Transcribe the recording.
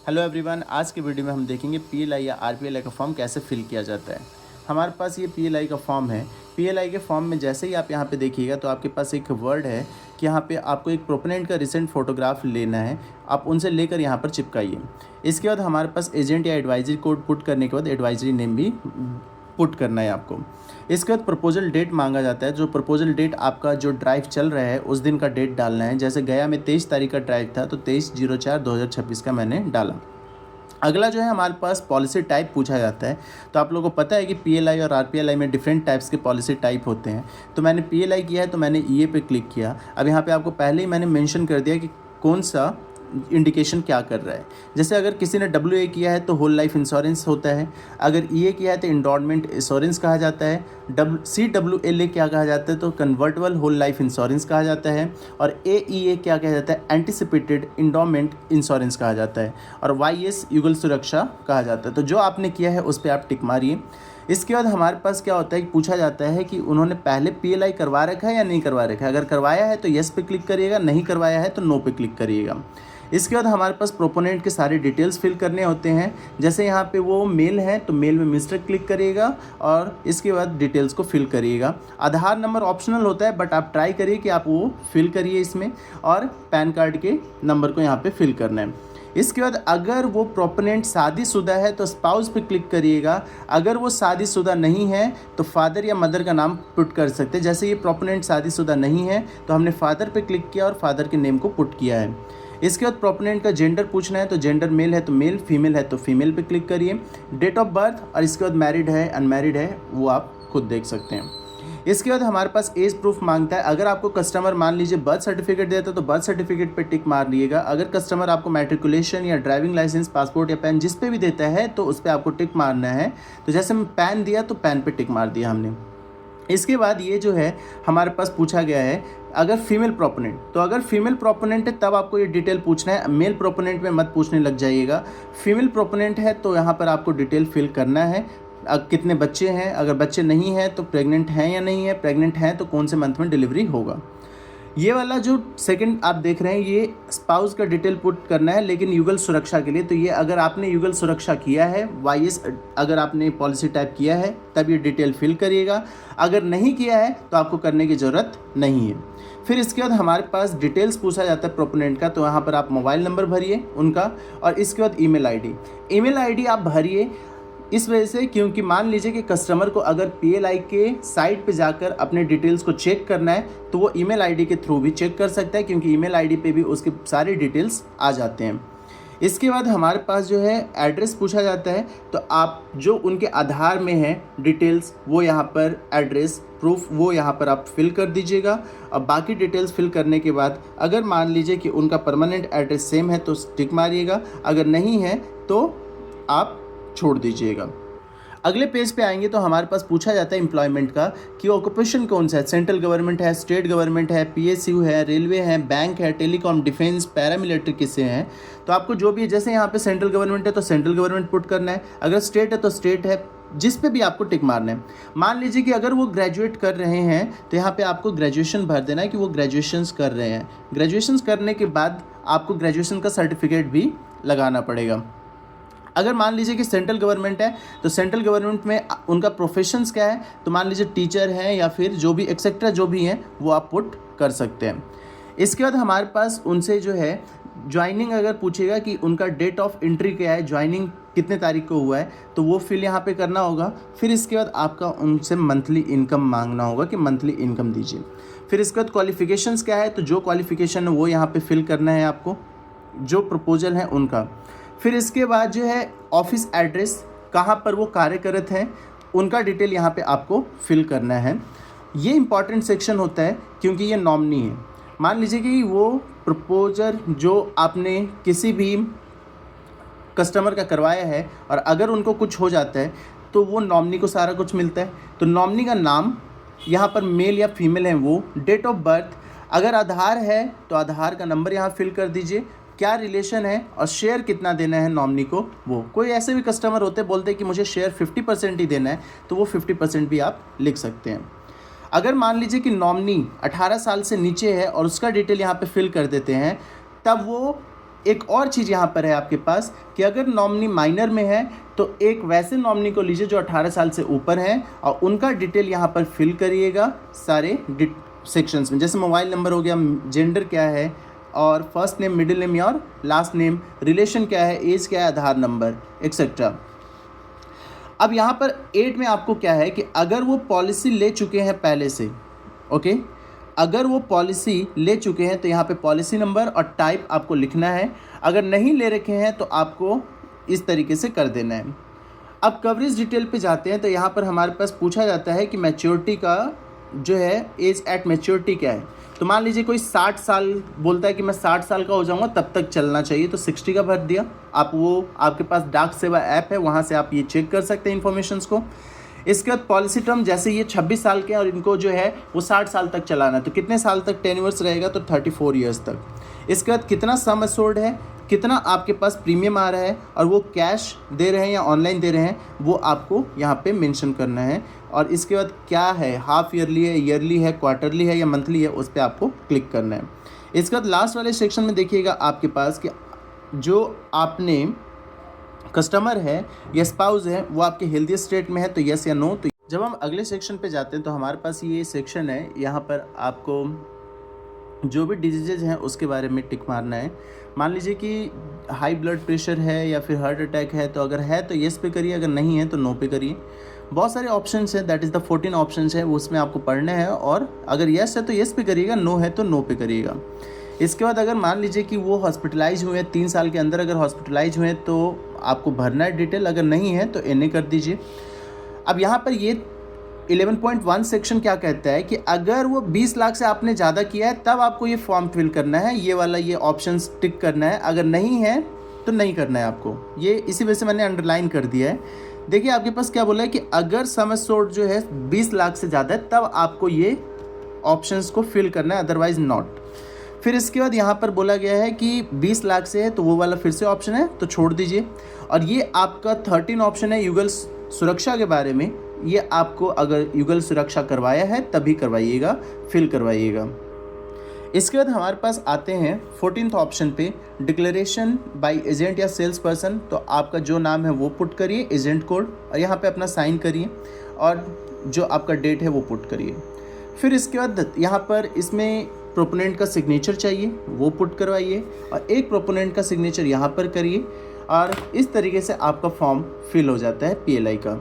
Hello everyone, आज के video में हम देखेंगे पीएलआई या आरपीएलआई का फॉर्म कैसे फिल किया जाता है। हमारे पास ये पीएलआई का फॉर्म है। पीएलआई के फॉर्म में जैसे ही आप यहाँ पे देखिएगा तो आपके पास एक वर्ड है कि यहाँ पे आपको एक प्रोपोनेंट का रिसेंट फोटोग्राफ लेना है। आप उनसे लेकर यहाँ पर चिपकाइए। इसके बाद हमारे पास एजेंट या एडवाइजरी कोड पुट करने के बाद एडवाइजरी नेम भी पुट करना है आपको। इसके बाद प्रपोजल डेट मांगा जाता है। जो प्रपोजल डेट आपका जो ड्राइव चल रहा है उस दिन का डेट डालना है। जैसे गया में 23 तारीख का ड्राइव था तो 23/04/2026 का मैंने डाला। अगला जो है हमारे पास पॉलिसी टाइप पूछा जाता है। तो आप लोगों को पता है कि पीएलआई और आरपीएलआई में डिफरेंट टाइप्स के पॉलिसी टाइप होते हैं। तो मैंने पीएलआई किया है तो मैंने ईए पे क्लिक किया। अब यहाँ पे आपको पहले ही मैंने मेंशन कर दिया कि कौन सा इंडिकेशन क्या कर रहा है। जैसे अगर किसी ने डब्ल्यू ए किया है तो होल लाइफ इंश्योरेंस होता है। अगर ई ए किया है तो इंडोरमेंट इंश्योरेंस कहा जाता है। CWLA क्या कहा जाता है तो कन्वर्टेबल होल लाइफ इंश्योरेंस कहा जाता है। और AEA क्या कहा जाता है एंटिसिपेटेड इंडोरमेंट इंश्योरेंस कहा जाता है। और YS युगल सुरक्षा कहा जाता है। तो जो आपने किया है उस पर आप टिक मारिए। इसके बाद हमारे पास क्या होता है कि पूछा जाता है कि उन्होंने पहले पीएलआई करवा रखा है या नहीं करवा रखा है। अगर करवाया है तो येस पे क्लिक करिएगा, नहीं करवाया है तो नो पे क्लिक करिएगा। इसके बाद हमारे पास प्रोपोनेंट के सारे डिटेल्स फिल करने होते हैं। जैसे यहाँ पे वो मेल है तो मेल में मिस्टर क्लिक करिएगा और इसके बाद डिटेल्स को फिल करिएगा। आधार नंबर ऑप्शनल होता है बट आप ट्राई करिए कि आप वो फिल करिए इसमें। और पैन कार्ड के नंबर को यहाँ पे फिल करना है। इसके बाद अगर वो प्रोपोनेंट शादीशुदा है तो स्पाउस पे क्लिक करिएगा। अगर वो शादीशुदा नहीं है तो फादर या मदर का नाम पुट कर सकते हैं। जैसे ये प्रोपोनेंट शादीशुदा नहीं है तो हमने फादर पे क्लिक किया और फादर के नेम को पुट किया है। इसके बाद प्रोपोनेंट का जेंडर पूछना है तो जेंडर मेल है तो मेल, फीमेल है तो फीमेल पे क्लिक करिए। डेट ऑफ बर्थ और इसके बाद मैरिड है अनमैरिड है वो आप खुद देख सकते हैं। इसके बाद हमारे पास एज प्रूफ मांगता है। अगर आपको कस्टमर मान लीजिए बर्थ सर्टिफिकेट देता है तो बर्थ सर्टिफिकेट पे टिक मार लीजिएगा। अगर कस्टमर आपको मैट्रिकुलेशन या ड्राइविंग लाइसेंस, पासपोर्ट या पैन जिस पे भी देता है तो उस पर आपको टिक मारना है। तो जैसे मैं पैन दिया तो पैन पे टिक मार दिया हमने। इसके बाद ये जो है हमारे पास पूछा गया है अगर फीमेल प्रोपोनेंट, तो अगर फीमेल प्रोपोनेंट है तब आपको ये डिटेल पूछना है। मेल प्रोपोनेंट में मत पूछने लग जाइएगा। फीमेल प्रोपोनेंट है तो यहाँ पर आपको डिटेल फिल करना है। कितने बच्चे हैं, अगर बच्चे नहीं हैं तो प्रेग्नेंट हैं या नहीं है, प्रेग्नेंट हैं तो कौन से मंथ में डिलीवरी होगा। ये वाला जो सेकंड आप देख रहे हैं ये स्पाउस का डिटेल पुट करना है लेकिन युगल सुरक्षा के लिए। तो ये अगर आपने युगल सुरक्षा किया है YS, अगर आपने पॉलिसी टाइप किया है तब ये डिटेल फिल करिएगा। अगर नहीं किया है तो आपको करने की ज़रूरत नहीं है। फिर इसके बाद हमारे पास डिटेल्स पूछा जाता है प्रोपोनेंट का। तो यहाँ पर आप मोबाइल नंबर भरिए उनका और इसके बाद ईमेल आईडी आप भरिए। इस वजह से क्योंकि मान लीजिए कि कस्टमर को अगर पीएलआई के साइट पे जाकर अपने डिटेल्स को चेक करना है तो वो ईमेल आईडी के थ्रू भी चेक कर सकता है क्योंकि ईमेल आईडी पे भी उसके सारे डिटेल्स आ जाते हैं। इसके बाद हमारे पास जो है एड्रेस पूछा जाता है। तो आप जो उनके आधार में है डिटेल्स वो यहाँ पर एड्रेस प्रूफ वो यहाँ पर आप फिल कर दीजिएगा। और बाकी डिटेल्स फिल करने के बाद अगर मान लीजिए कि उनका परमानेंट एड्रेस सेम है तो टिक मारिएगा, अगर नहीं है तो आप छोड़ दीजिएगा। अगले पेज पे आएंगे तो हमारे पास पूछा जाता है एम्प्लॉयमेंट का कि ऑक्यूपेशन कौन सा है। सेंट्रल गवर्नमेंट है, स्टेट गवर्नमेंट है, PSU है, रेलवे है, बैंक है, टेलीकॉम, डिफेंस, पैरामिलिट्री किससे हैं। तो आपको जो भी है, जैसे यहाँ पे सेंट्रल गवर्नमेंट है तो सेंट्रल गवर्नमेंट पुट करना है। अगर स्टेट है तो स्टेट है, जिस पे भी आपको टिक मारना है। मान लीजिए कि अगर वो ग्रेजुएट कर रहे हैं तो यहाँ पे आपको ग्रेजुएशन भर देना है कि वो ग्रेजुएशंस कर रहे हैं। ग्रेजुएशंस करने के बाद आपको ग्रेजुएशन का सर्टिफिकेट भी लगाना पड़ेगा। अगर मान लीजिए कि सेंट्रल गवर्नमेंट है तो सेंट्रल गवर्नमेंट में उनका प्रोफेशंस क्या है, तो मान लीजिए टीचर हैं या फिर जो भी एक्सेट्रा जो भी हैं वो आप पुट कर सकते हैं। इसके बाद हमारे पास उनसे जो है ज्वाइनिंग अगर पूछेगा कि उनका डेट ऑफ एंट्री क्या है, ज्वाइनिंग कितने तारीख को हुआ है, तो वो फिल यहाँ पे करना होगा। फिर इसके बाद आपका उनसे मंथली इनकम मांगना होगा कि मंथली इनकम दीजिए। फिर इसके बाद क्वालिफिकेशंस क्या है, तो जो क्वालिफिकेशन है वो यहाँ पे फिल करना है आपको, जो प्रपोजल है उनका। फिर इसके बाद जो है ऑफिस एड्रेस, कहाँ पर वो कार्यरत हैं उनका डिटेल यहाँ पे आपको फिल करना है। ये इंपॉर्टेंट सेक्शन होता है क्योंकि ये नॉमिनी है। मान लीजिए कि वो प्रपोजर जो आपने किसी भी कस्टमर का करवाया है और अगर उनको कुछ हो जाता है तो वो नॉमिनी को सारा कुछ मिलता है। तो नॉमिनी का नाम यहाँ पर मेल या फीमेल है वो, डेट ऑफ बर्थ, अगर आधार है तो आधार का नंबर यहाँ फिल कर दीजिए, क्या रिलेशन है और शेयर कितना देना है नॉमिनी को वो। कोई ऐसे भी कस्टमर होते बोलते हैं कि मुझे शेयर 50% ही देना है तो वो 50% भी आप लिख सकते हैं। अगर मान लीजिए कि नॉमिनी 18 साल से नीचे है और उसका डिटेल यहाँ पे फिल कर देते हैं तब वो एक और चीज़ यहाँ पर है आपके पास कि अगर नॉमिनी माइनर में है तो एक वैसे नॉमिनी को लीजिए जो 18 साल से ऊपर हैं और उनका डिटेल यहाँ पर फिल करिएगा सारे सेक्शंस में, जैसे मोबाइल नंबर हो गया, जेंडर क्या है, और फर्स्ट नेम, मिडिल नेम और लास्ट नेम, रिलेशन क्या है, एज क्या है, आधार नंबर एक्सेट्रा। अब यहाँ पर 8 में आपको क्या है कि अगर वो पॉलिसी ले चुके हैं पहले से, ओके, अगर वो पॉलिसी ले चुके हैं तो यहाँ पे पॉलिसी नंबर और टाइप आपको लिखना है। अगर नहीं ले रखे हैं तो आपको इस तरीके से कर देना है। अब कवरेज डिटेल पे जाते हैं तो यहाँ पर हमारे पास पूछा जाता है कि मैच्योरिटी का जो है एज एट मैच्योरिटी क्या है। तो मान लीजिए कोई 60 साल बोलता है कि मैं 60 साल का हो जाऊंगा तब तक चलना चाहिए, तो 60 का भर दिया। आप वो आपके पास डाक सेवा ऐप है, वहाँ से आप ये चेक कर सकते हैं इन्फॉर्मेशंस को। इसके बाद पॉलिसी टर्म, जैसे ये 26 साल के हैं और इनको जो है वो 60 साल तक चलाना है, तो कितने साल तक टेन्योर्स रहेगा, तो 34 ईयर्स तक। इसके बाद कितना सम एश्योर्ड है, कितना आपके पास प्रीमियम आ रहा है और वो कैश दे रहे हैं या ऑनलाइन दे रहे हैं, वो आपको यहाँ पे मेंशन करना है। और इसके बाद क्या है, हाफ ईयरली है, ईयरली है, क्वार्टरली है या मंथली है, उस पर आपको क्लिक करना है। इसके बाद लास्ट वाले सेक्शन में देखिएगा आपके पास कि जो आपने कस्टमर है या स्पाउस है वो आपके हेल्दी स्टेट में है, तो यस या नो। तो जब हम अगले सेक्शन पे जाते हैं तो हमारे पास ये सेक्शन है, यहाँ पर आपको जो भी डिजीजेज हैं उसके बारे में टिक मारना है। मान लीजिए कि हाई ब्लड प्रेशर है या फिर हार्ट अटैक है, तो अगर है तो येस पे करिए, अगर नहीं है तो नो पे करिए। बहुत सारे ऑप्शंस हैं, दैट इज़ द 14 ऑप्शंस है, उसमें आपको पढ़ना है, और अगर येस है तो येस पे करिएगा, नो है तो नो पे करिएगा। इसके बाद अगर मान लीजिए कि वो हॉस्पिटलाइज हुए हैं, 3 साल के अंदर अगर हॉस्पिटलाइज हुए हैं तो आपको भरना है डिटेल, अगर नहीं है तो एन कर दीजिए। अब यहाँ पर ये 11.1 सेक्शन क्या कहता है कि अगर वो 20 लाख से आपने ज़्यादा किया है तब आपको ये फॉर्म फिल करना है, ये वाला ये ऑप्शंस टिक करना है, अगर नहीं है तो नहीं करना है आपको। ये इसी वजह से मैंने अंडरलाइन कर दिया है। देखिए आपके पास क्या बोला है कि अगर सम एश्योर्ड जो है 20 लाख से ज़्यादा है तब आपको ये ऑप्शंस को फिल करना है, अदरवाइज नॉट। फिर इसके बाद यहाँ पर बोला गया है कि 20 लाख से है तो वो वाला फिर से ऑप्शन है तो छोड़ दीजिए। और ये आपका 13 ऑप्शन है युगल सुरक्षा के बारे में, ये आपको अगर युगल सुरक्षा करवाया है तभी करवाइएगा, फिल करवाइएगा। इसके बाद हमारे पास आते हैं 14th ऑप्शन पे, डिक्लेरेशन बाय एजेंट या सेल्स पर्सन। तो आपका जो नाम है वो पुट करिए, एजेंट कोड, और यहाँ पे अपना साइन करिए और जो आपका डेट है वो पुट करिए। फिर इसके बाद यहाँ पर इसमें प्रोपोनेंट का सिग्नेचर चाहिए, वो पुट करवाइए, और एक प्रोपोनेंट का सिग्नेचर यहाँ पर करिए, और इस तरीके से आपका फॉर्म फिल हो जाता है PLI का।